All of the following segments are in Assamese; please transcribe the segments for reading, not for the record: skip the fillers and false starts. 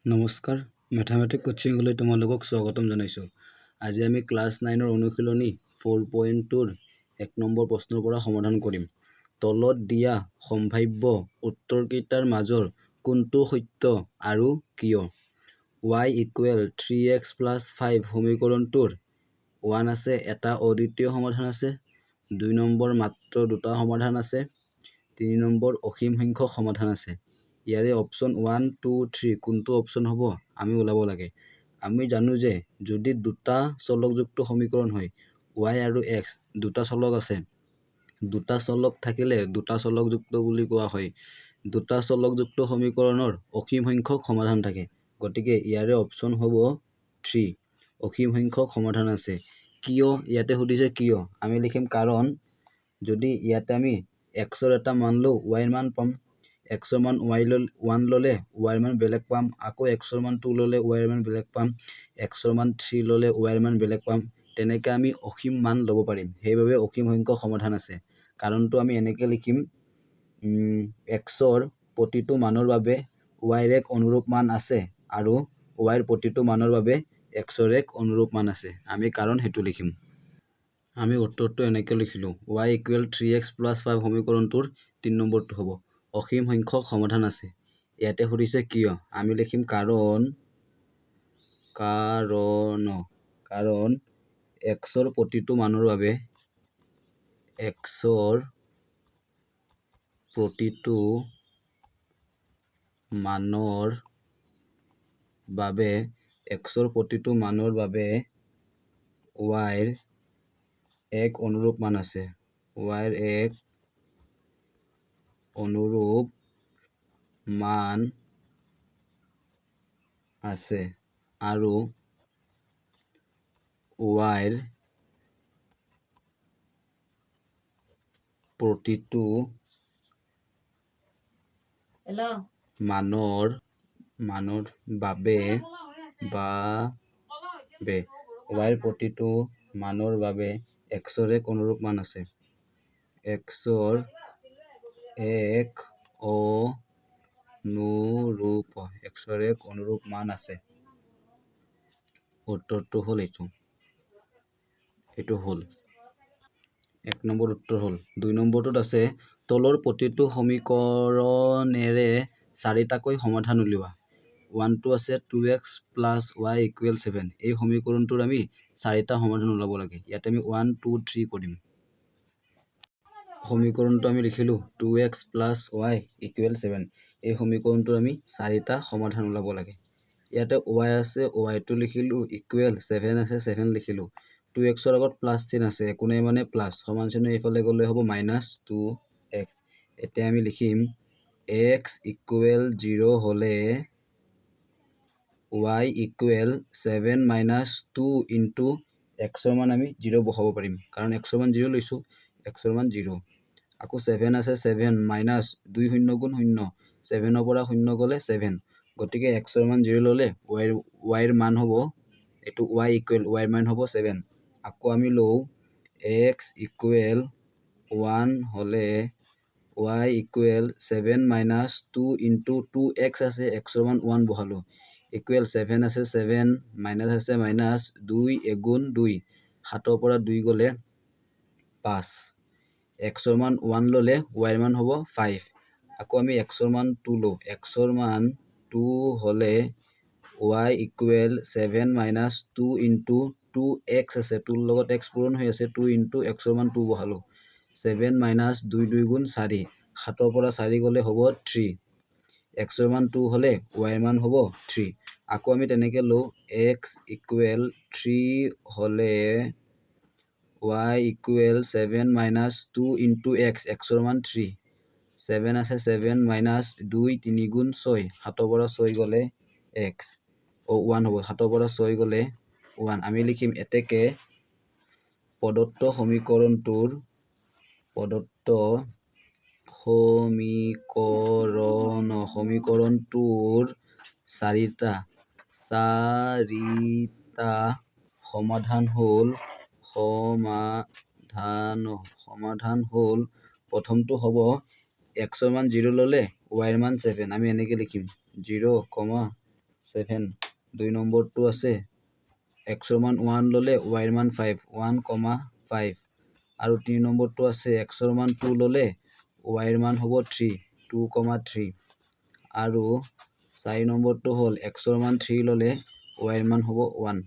নমস্কাৰ মেথামেটিক্স কোচিংলৈ তোমালোকক স্বাগতম জনাইছোঁ। আজি আমি ক্লাছ 9ৰ অনুশীলনী 4.2ৰ 1 নম্বৰ প্ৰশ্নৰ পৰা সমাধান কৰিম। তলত দিয়া সম্ভাৱ্য উত্তৰকেইটাৰ মাজৰ কোনটো সত্য আৰু কিয়? y = 3x + 5 সমীকৰণটোৰ 1 আছে, এটা অদ্বিতীয় সমাধান আছে, 2 নম্বৰ মাত্ৰ দুটা সমাধান আছে, 3 নম্বৰ অসীম সংখ্যক সমাধান আছে। ইয়াৰে অপশ্যন 1, 2, 3 কোনটো অপশ্যন হ'ব আমি ওলাব লাগে। আমি জানো যে যদি দুটা চলকযুক্ত সমীকৰণ হয়, y আৰু x দুটা চলক আছে, দুটা চলক থাকিলে দুটা চলকযুক্ত বুলি কোৱা হয়। দুটা চলকযুক্ত সমীকৰণৰ অসীম সংখ্যক সমাধান থাকে, গতিকে ইয়াৰে অপশ্যন হ'ব 3, অসীম সংখ্যক সমাধান আছে। কিয় ইয়াতে সুধিছে কিয়? আমি লিখিম কাৰণ যদি ইয়াতে আমি x ৰ এটা মান লওঁ y ৰ মান পাম, x ৰ মান 1 ল'লে y ৰ মান বেলেগ পাম, আকৌ x ৰ মান 2 ল'লে y ৰ মান বেলেগ পাম, x ৰ মান 3 ল'লে y ৰ মান বেলেগ পাম। তেনেকৈ আমি অসীম মান ল'ব পাৰিম, সেইবাবে অসীম সংখ্যক সমাধান আছে। কাৰণটো আমি এনেকৈ লিখিম, x ৰ প্ৰতিটো মানৰ বাবে y ৰ এক অনুৰূপ মান আছে আৰু y ৰ প্ৰতিটো মানৰ বাবে x ৰ এক অনুৰূপ মান আছে। আমি কাৰণ সেইটো লিখিম। আমি উত্তৰটো এনেকৈ লিখিলোঁ, y = 3x + 5 সমীকৰণটোৰ 3 নম্বৰটো হ'ব অসীম সংখ্যক সমাধান আছে। ইয়াতে সুধিছে কিয়? আমি লিখিম কাৰণ x ৰ প্ৰতিটো মানৰ বাবে x ৰ প্ৰতিটো মানৰ বাবে y ৰ এক অনুৰূপ মান আছে, y ৰ এক অনুৰূপ মান আছে আৰু y ৰ প্ৰতিটো মানৰ বাবে y ৰ প্ৰতিটো মানৰ বাবে x ৰ এক অনুৰূপ মান আছে, x ৰ এক অনুৰূপ মান আছে। উত্তৰটো হ'ল এইটো হ'ল 1 নম্বৰ উত্তৰ হ'ল। 2 নম্বৰটোত আছে তলৰ প্ৰতিটো সমীকৰণেৰে 4টাকৈ সমাধান উলিওৱা। 1টো আছে 2x + y = 7। এই সমীকৰণটোৰ আমি 4টা সমাধান ওলাব লাগে। ইয়াতে আমি 1, 2, 3 কৰিম। সমীকৰণটো আমি লিখিলোঁ 2x + y = 7। এই সমীকৰণটোৰ আমি 4টা সমাধান ওলাব লাগে। ইয়াতে y আছে, yটো লিখিলোঁ, ইকুৱেল 7 আছে, 7 লিখিলোঁ। 2x ৰ আগত প্লাছ চিন আছে, একো নাই মানে প্লাছ, সমান চিন এইফালে গ'লে হ'ব -2x। এতিয়া আমি লিখিম x = 0 হ'লে y = 7 - 2 * x ৰ মান আমি 0 বহাব পাৰিম, কাৰণ x ৰ মান 0 লৈছোঁ, x ৰ মান 0। আকৌ 7 আছে, 7 - 2 0 × 0, 7ৰ পৰা 0 গ'লে 7, গতিকে x ৰ মান 0 ল'লে y ৰ মান হ'ব এইটো y ৰ মান হ'ব 7। আকৌ আমি লওঁ x = 1 হ'লে y = 7 - 2 * 2x আছে, x ৰ মান 1 বহালোঁ, ইকুৱেল 7 আছে, 7 মাইনাছ আছে, -2 × 2, 7ৰ পৰা 2 গ'লে 5। x ৰ মান 1 ল'লে y ৰ মান হ'ব 5। আকৌ আমি x ৰ মান 2 লওঁ, x ৰ মান 2 হ'লে y = 7 - 2 * 2x আছে, 2ৰ লগত x পূৰণ হৈ আছে, 2 × x ৰ মান 2 বহালোঁ, 7 - 2 = 2 × 4, 7ৰ পৰা 4 গ'লে হ'ব 3। x ৰ মান 2 হ'লে y ৰ মান হ'ব 3। আকৌ আমি তেনেকৈ লওঁ x = 3 হ'লে y = 7 - 2 * x, x ৰ মান 3, 7 আছে, 7 - 2 = 3 × 6, 7ৰ পৰা 6 গ'লে 1 হ'ব, 7ৰ পৰা 6 গ'লে 1। আমি লিখিম এতেকে প্ৰদত্ত সমীকৰণটোৰ 4টা সমাধান হ'ল প্ৰথমটো হ'ব x ৰ মান 0 ল'লে y ৰ মান 7। আমি এনেকৈ লিখিম 0, 7 2 নম্বৰটো আছে x ৰ মান 1 ললে y ৰ মান 5 1,5 আৰু 3 নম্বৰটো আছে x ৰ মান 2 ললে y ৰ মান হ'ব 3 2,3 আৰু 4 নম্বৰটো হ'ল x ৰ মান 3 ললে y ৰ মান হ'ব 1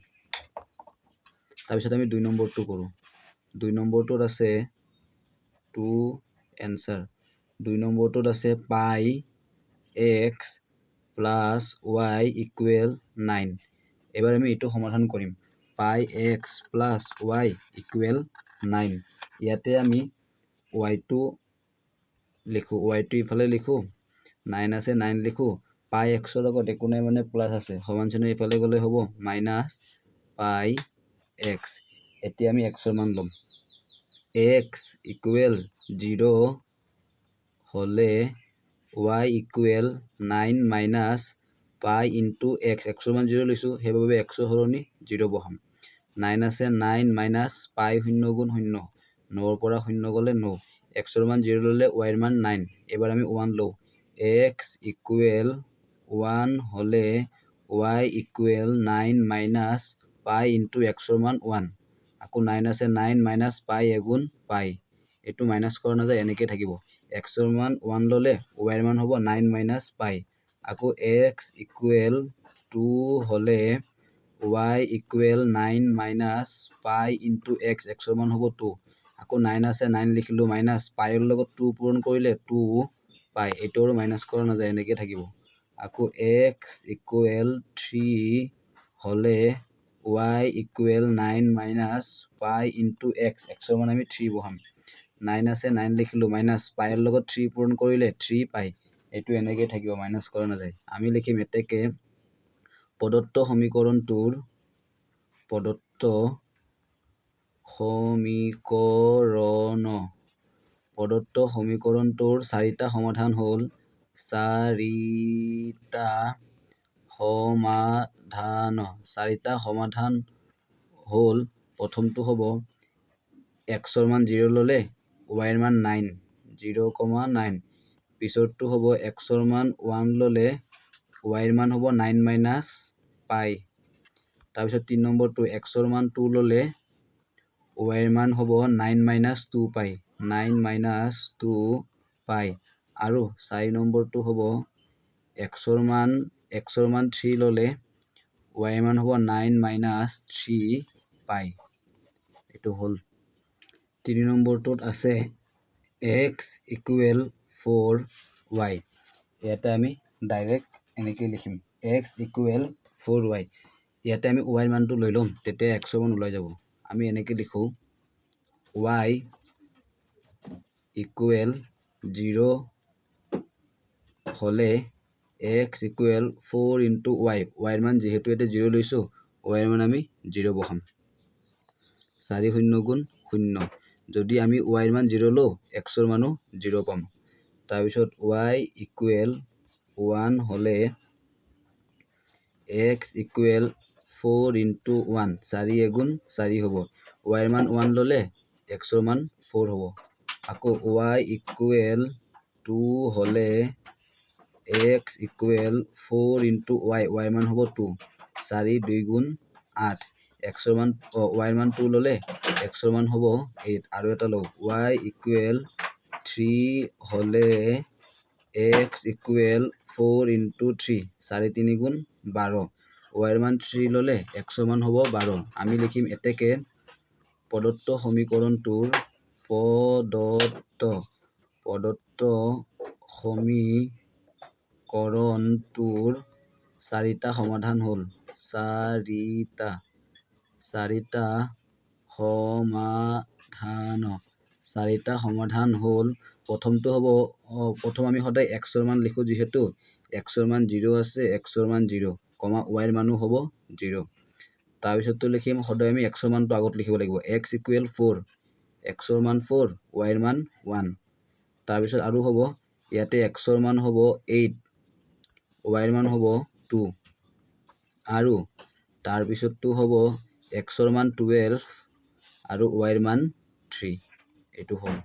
তাৰপিছত আমি 2 নম্বৰটো কৰো 2 নম্বৰটোত আছে 2 এনসাৰ 2 নম্বৰটোত আছে পাই x প্লাস y ইকুৱেল 9 এবাৰ আমি এটো সমাধান কৰিম পাই x প্লাস y ইকুৱেল 9 ইয়াতে আমি y টো লিখো y টো ইফালে লিখো 9 আছে 9 লিখো পাই x ৰ লগত একো নাই মানে প্লাস আছে সমান চিহ্ন ইফালে গলে হ'ব মাইনাস পাই x এতিয়া আমি x ৰ মান লম x ইকুৱেল 0 হলে y ইকুৱেল 9 মাইনাস পাই ইনটু x x ৰ মান 0 লৈছো হেবাবে x ৰ হৰণি 0 বহাম 9 আছে 9 মাইনাস পাই 0 গুণ 0 9 ৰ পৰা 0 গলে 9 x ৰ মান 0 ললে y ৰ মান 9 এবাৰ আমি 1 লও x ইকুৱেল 1 হলে y ইকুৱেল 9 মাইনাস পাই ইনটু x ৰ মান 1 আকৌ 9 আছে 9 মাইনাস পাই এগুণ পাই এটো মাইনাস কৰা না যায় এনেকৈ থাকিব x ৰ মান 1 ললে y ৰ মান হ'ব 9 মাইনাস পাই আকৌ x ইকুৱেল 2 হলে y ইকুৱেল 9 মাইনাস পাই ইনটু x x ৰ মান হ'ব 2 আকৌ 9 আছে 9 লিখিলো মাইনাস পাইৰ লগত 2 পূৰণ কৰিলে 2 পাই এটো আৰু মাইনাস কৰা না যায় এনেকৈ থাকিব আকৌ x ইকুৱেল 3 হলে y ইকুৱেল 9 মাইনাস পাই ইনটু x x ৰ মান আমি 3 বহাম 9 আছে 9 লিখিলো মাইনাস পাইৰ লগত 3 পূৰণ কৰিলে 3 পাই এটো এনেকৈ থাকিব মাইনাস কৰা না যায় আমি লিখিম এতেকে প্ৰদত্ত সমীকৰণটোৰ চাৰিটা সমাধান হ'ল প্ৰথমটো হ'ব x ৰ মান 0 ললে y ৰ মান 9 0,9 পিছৰটো হ'ব x ৰ মান 1 ললে y ৰ মান হ'ব 9 মাইনাস পাই তাৰপিছত 3 নম্বৰটো x ৰ মান 2 ললে y ৰ মান হ'ব 9 মাইনাস 2 পাই 9 মাইনাস 2 পাই আৰু 4 নম্বৰটো হ'ব x ৰ মান 3 ললে y ৰ মান হ'ব 9 মাইনাস 3 পাই এটো হল 3 নম্বৰটোত আছে x ইকুৱেল 4y ইয়াতে আমি ডাইৰেক্ট এনেকৈ লিখিম x ইকুৱেল 4y ইয়াতে আমি y ৰ মানটো লৈ লম তেতিয়া x ৰ মান ওলাই যাব আমি এনেকৈ লিখো y ইকুৱেল 0 হলে x ইকুৱেল 4 ইনটু y ৰ মান যেহেতু এতে 0 লৈছো y ৰ মান আমি 0 বহাম 4 0 গুণ 0 যদি আমি y ৰ মান 0 লও x ৰ মানো 0 পাম তাৰপিছত y ইকুৱেল 1 হলে x ইকুৱেল 4 ইনটু 1 4 এগুণ 4 হ'ব y ৰ মান 1 ললে x ৰ মান 4 হ'ব আকৌ y ইকুৱেল 2 হলে x ইকুৱেল 4 ইনটু y ৰ মান হ'ব 2 4 2 গুণ 8 x ৰ মান y ৰ মান 2 ললে x ৰ মান হ'ব 8 আৰু এটা লও y ইকুৱেল 3 হলে x ইকুৱেল 4 ইনটু 3 4 3 গুণ 12 y ৰ মান 3 ললে x ৰ মান হ'ব 12 আমি লিখিম এতেকে প্ৰদত্ত সমীকৰণটোৰ চাৰিটা সমাধান হ'ল চাৰিটা সমাধান হ'ল প্ৰথমটো হ'ব প্ৰথম আমি সদায় x ৰ মান লিখো যেহেতু x ৰ মান 0 আছে x ৰ মান 0 y ৰ মানো হ'ব 0 তাৰপিছতটো লিখিম সদায় আমি x ৰ মানটো আগত লিখিব লাগিব x ইকুৱেল 4 x ৰ মান 4 y ৰ মান 1 তাৰপিছত আৰু হ'ব ইয়াতে x ৰ মান হ'ব 8 y ৰ মান হ'ব 2 আৰু তাৰপিছতটো হ'ব x ৰ মান 12 আৰু y ৰ মান 3 এটো হ'ল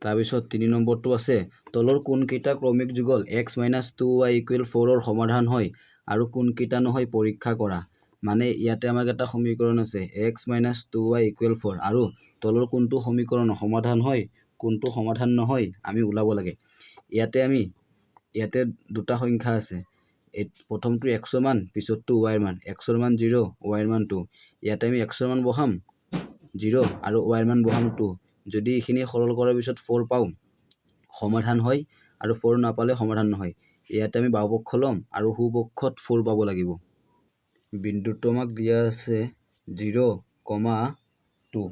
তাৰপিছত 3 নম্বৰটো আছে তলৰ কোনকেইটা ক্ৰমিক যুগল x - 2y = 4ৰ সমাধান হয় আৰু কোনকেইটা নহয় পৰীক্ষা কৰা। মানে ইয়াতে আমাক এটা সমীকৰণ আছে x - 2y = 4 আৰু তলৰ কোনটো সমীকৰণ সমাধান হয় কোনটো সমাধান নহয় আমি ওলাব লাগে। ইয়াতে দুটা সংখ্যা আছে, প্ৰথমটো x ৰ মান পিছৰটো y ৰ মান। x ৰ মান 0 y ৰ মান 2। ইয়াতে আমি x ৰ মান বহাম 0 আৰু y ৰ মান বহাম 2। যদি এইখিনি সৰল কৰাৰ পিছত 4 পাওঁ সমাধান হয় আৰু 4 নাপালে সমাধান নহয়। ইয়াতে আমি বাওপক্ষ ল'ম আৰু সোঁপক্ষত 4 পাব লাগিব। বিন্দুটো আমাক দিয়া আছে 0, 2।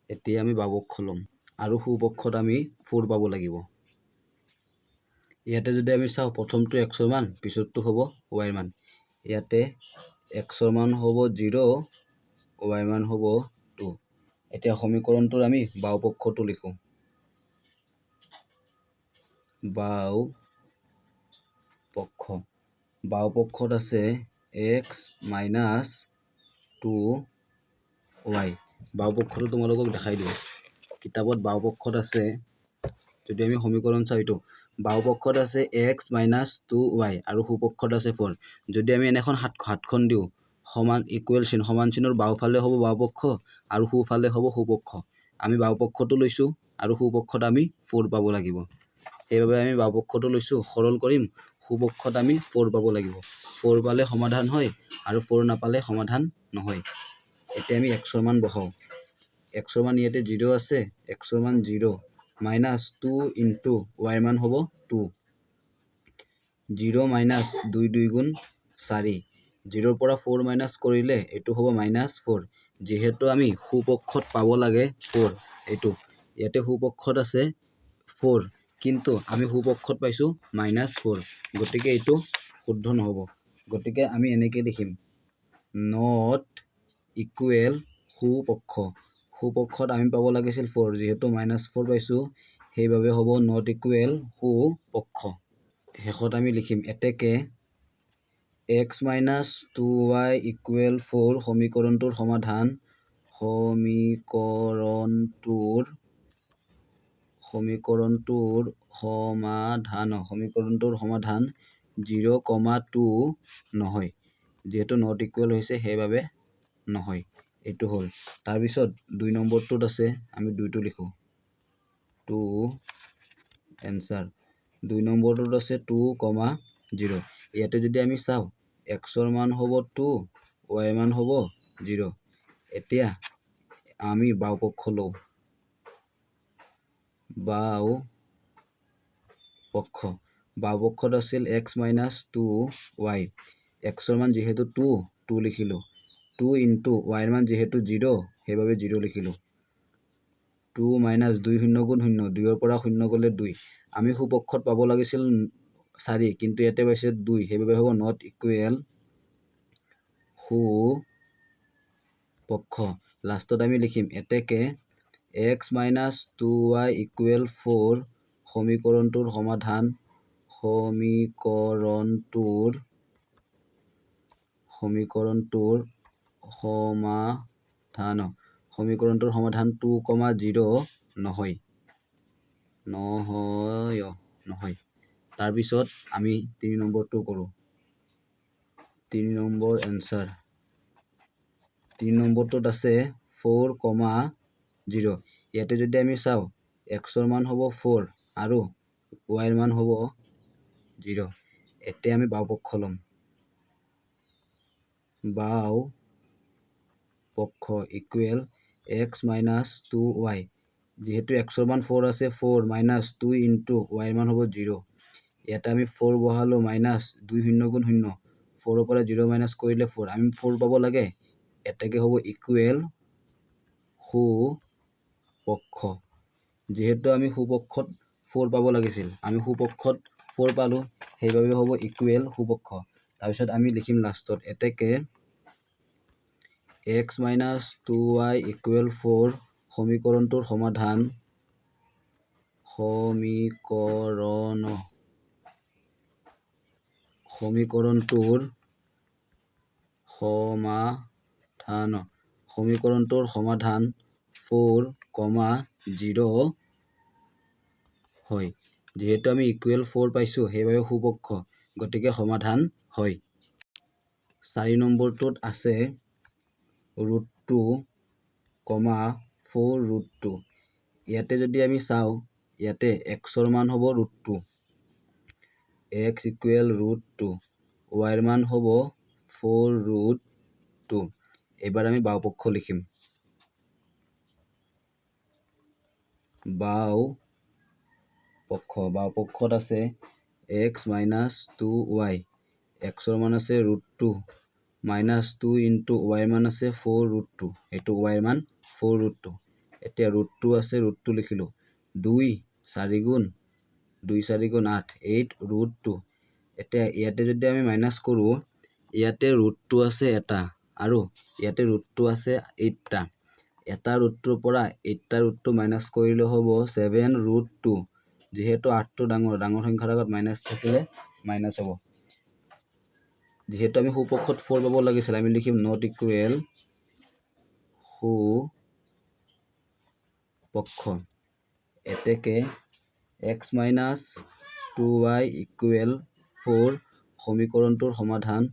এতিয়া আমি বাওপক্ষ ল'ম আৰু সোঁপক্ষত আমি 4 পাব লাগিব। ইয়াতে যদি আমি চাওঁ প্ৰথমটো x ৰ মান পিছৰটো হ'ব y ৰ মান। ইয়াতে x ৰ মান হ'ব 0, y ৰ মান হ'ব 2। এতিয়া সমীকৰণটোৰ আমি বাওপক্ষটো লিখোঁ। বাওপক্ষত আছে x - 2y। বাওপক্ষটো তোমালোকক দেখাই দিওঁ। কিতাপত বাওপক্ষত আছে, যদি আমি সমীকৰণ চাওঁ এইটো বাওপক্ষত আছে x - 2y আৰু সোঁপক্ষত আছে 4। যদি আমি এনেখন হাতখন দিওঁ সমান ইকুৱেল চিন, সমান চিনৰ বাওঁফালে হ'ব বাওপক্ষ আৰু সোঁফালে হ'ব সোঁপক্ষ। আমি বাওপক্ষটো লৈছোঁ আৰু সোঁপক্ষত আমি 4 পাব লাগিব। সেইবাবে আমি বাওপক্ষটো লৈছোঁ, সৰল কৰিম, সোঁপক্ষত আমি 4 পাব লাগিব। 4 পালে সমাধান হয় আৰু 4 নাপালে সমাধান নহয়। এতিয়া আমি x ৰ মান বহাওঁ। x ৰ মান ইয়াতে 0 আছে, x ৰ মান 0 - 2 × y ৰ মান হ'ব 2। 0 - 2 2 গুণ 4। 0ৰ পৰা 4 মাইনাছ কৰিলে এইটো হ'ব -4। যিহেতু আমি সোঁপক্ষত পাব লাগে 4, ইয়াতে সোঁপক্ষত আছে 4 কিন্তু আমি সোঁপক্ষত পাইছোঁ -4, গতিকে এইটো শুদ্ধ নহ'ব। গতিকে আমি এনেকৈ লিখিম নট ইকুৱেল সোঁপক্ষ। সোঁপক্ষত আমি পাব লাগিছিল 4, যিহেতু -4 পাইছোঁ সেইবাবে হ'ব নট ইকুৱেল সোঁপক্ষ। শেষত আমি লিখিম এতেকে x - 2y = 4 সমীকৰণটোৰ সমাধান 0, 2 নহয়। যিহেতু নট ইকুৱেল হৈছে সেইবাবে নহয়। এইটো হ'ল। তাৰপিছত 2 নম্বৰটোত আছে, আমি 2টো লিখোঁ। 2 এনচাৰ। 2 নম্বৰটোত আছে 2, 0। ইয়াতে যদি আমি চাওঁ x ৰ মান হ'ব 2, y ৰ মান হ'ব 0। এতিয়া আমি বাওপক্ষ লওঁ। বাওপক্ষত আছিল x - 2y। x ৰ মান যিহেতু 2 লিখিলোঁ। 2 × y ৰ মান যিহেতু 0 সেইবাবে 0 লিখিলোঁ। 2 - 2 0 গুণ 0, 2ৰ পৰা 0 গ'লে 2। আমি সোঁপক্ষত পাব লাগিছিল 4 কিন্তু ইয়াতে পাইছে 2, সেইবাবে হ'ব নট ইকুৱেল সোঁপক্ষ। লাষ্টত আমি লিখিম এতেকে x - 2y = 4 সমীকৰণটোৰ সমাধান সমীকৰণটোৰ 2, 0 নহয়। তাৰপিছত আমি 3 নম্বৰটো কৰোঁ। 3 নম্বৰ এনচাৰ। 3 নম্বৰটোত আছে 4, 0। ইয়াতে যদি আমি চাওঁ x ৰ মান হ'ব 4 আৰু y ৰ মান হ'ব 0। এতিয়া আমি বাওপক্ষ ল'ম। বাওপক্ষ ইকুৱেল x - 2y। যিহেতু x ৰ মান 4 আছে, 4 - 2 × y ৰ মান হ'ব 0। ইয়াতে আমি 4 বহালোঁ, -2 0 গুণ 0, 4ৰ পৰা 0 মাইনাছ কৰিলে 4। আমি 4 পাব লাগে। এতেকে হ'ব ইকুৱেল সোঁপক্ষ। যিহেতু আমি সোঁপক্ষত 4 পাব লাগিছিল, আমি সোঁপক্ষত 4 পালোঁ সেইবাবে হ'ব ইকুৱেল সোঁপক্ষ। তাৰপিছত আমি লিখিম লাষ্টত এতেকে x - 2y = 4 সমীকৰণটোৰ সমাধান সমীকৰণটোৰ সমাধান 4, 0 হয়। যেহেতু আমি ইকুৱেল 4 পাইছোঁ সেইবাবে সুপক্ষ গতিকে সমাধান হয় 4 নম্বৰটোত আছে √2, 4 √2 ইয়াতে যদি আমি চাওঁ ইয়াতে xৰ মান হ'ব √2 x ইকুৱেল √2 y ৰ মান হ'ব 4 √2 এবাৰ আমি বাওপক্ষ লিখিম বাওপক্ষত আছে x - 2y x ৰ মান আছে √2 -2 ইনটু y ৰ মান আছে 4 √2 এটো y ৰ মান 4 √2 এতিয়া √2 আছে √2 লিখিলো 2 4 গুণ 2 4 গুণ 8 8 √2 এতিয়া ইয়াতে যদি আমি মাইনাস কৰো ইয়াতে √2 আছে এটা আৰু ইয়াতে √2 আছে 8টা এটা √2 পৰা 8টা √2 মাইনাস কৰিলে হ'ব 7 √2 যেহেতু 8টো ডাঙৰ সংখ্যাৰ আগত মাইনাস থাকিলে মাইনাস হ'ব যেহেতু আমি সুপক্ষত 4 পাব লাগিছিল আমি লিখিম নট ইকুৱেল সুপক্ষ এতেকে x - 2y ইকুৱেল 4 সমীকৰণটোৰ সমাধান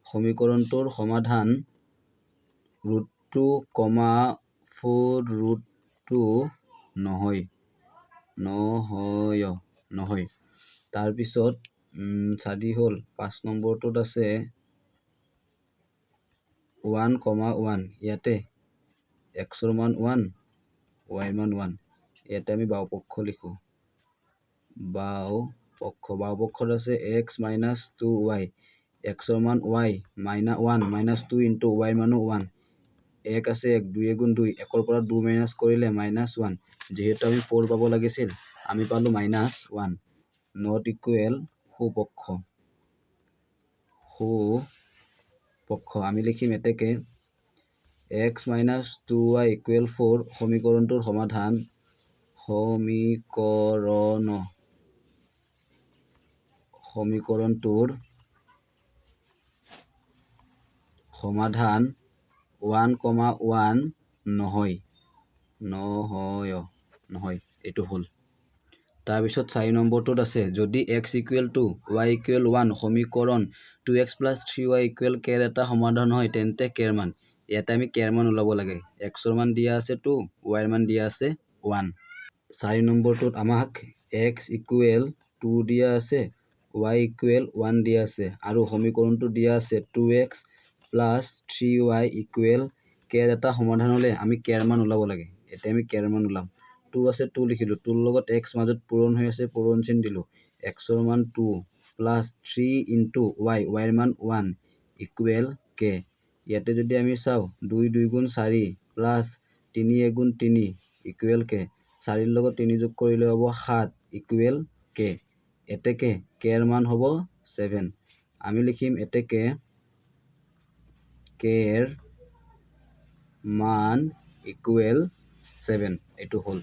সমীকৰণটোৰ সমাধান √2, 4 √2 নহয় তাৰপিছত 4 হ'ল 5 নম্বৰটোত আছে 1, 1 ইয়াতে x ৰ মান 1 y ৰ মান 1 ইয়াতে আমি বাওপক্ষ লিখো বাওপক্ষত আছে x - 2y x ৰ মান y -1 -2 ইনটু y ৰ মানো 1 1 আছে 1 2 গুণ 2 1 ৰ পৰা 2 মাইনাস কৰিলে -1 যেহেতু আমি 4 পাব লাগিছিল আমি পালো -1 নট ইকুৱেল সুপক্ষ আমি লিখিম এতেকে x - 2y ইকুৱেল 4 সমীকৰণটোৰ সমাধান সমীকৰণটোৰ সমাধান 1, 1 নহয় এটো হল তাৰপিছত 4 নম্বৰটোত আছে যদি x ইকুৱেল 2 y ইকুৱেল 1 সমীকৰণ 2x + 3y ইকুৱেল k ৰ এটা সমাধান হয় তেন্তে k ৰ মান ইয়াতে আমি k ৰ মান ওলাব লাগে x ৰ মান দিয়া আছে 2 y ৰ মান দিয়া আছে 1 4 নম্বৰটোত আমাক x ইকুৱেল 2 দিয়া আছে y ইকুৱেল 1 দিয়া আছে আৰু সমীকৰণটো দিয়া আছে 2x + 3y ইকুৱেল k ৰ এটা সমাধান হলে আমি k ৰ মান ওলাব লাগে এতিয়া আমি k ৰ মান ওলাম 2 আছে 2 লিখিলো 2 ৰ লগত x মাজত পূৰণ হৈ আছে পূৰণ চিন দিলো x ৰ মান 2 + 3 ইনটু y ৰ মান 1 ইকুৱেল k ইয়াতে যদি আমি চাও 2 2 গুণ 4 প্লাস 3 গুণ 3 ইকুৱেল k 4 ৰ লগত 3 যোগ কৰিলে হ'ব 7 ইকুৱেল k এতেকে k ৰ মান হ'ব 7 আমি লিখিম এতেকে k ৰ মান ইকুৱেল 7 এটো হল